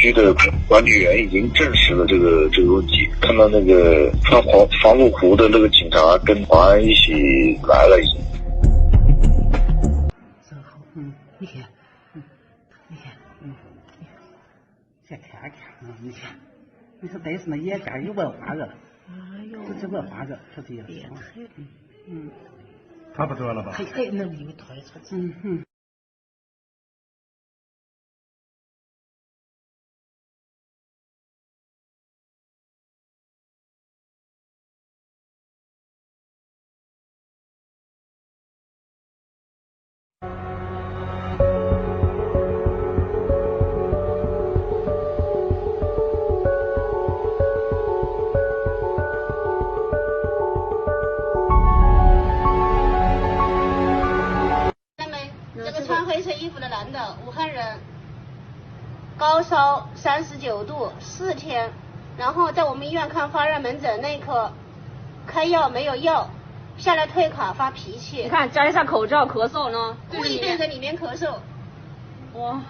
居的管理员已经证实了这个问题，看到那个穿防护服的那个警察跟保安一起来了已经。你看，你看，再看看啊，你说戴什么眼镜有文化人？哎呦，这文化人，说这样。差不多了吧？还能有推出去。穿灰色衣服的男的，武汉人，高烧39度，4天，然后在我们医院看发热门诊那一刻，开药没有药，下来退卡发脾气。你看摘下口罩咳嗽呢，故意对着里面咳嗽。哇。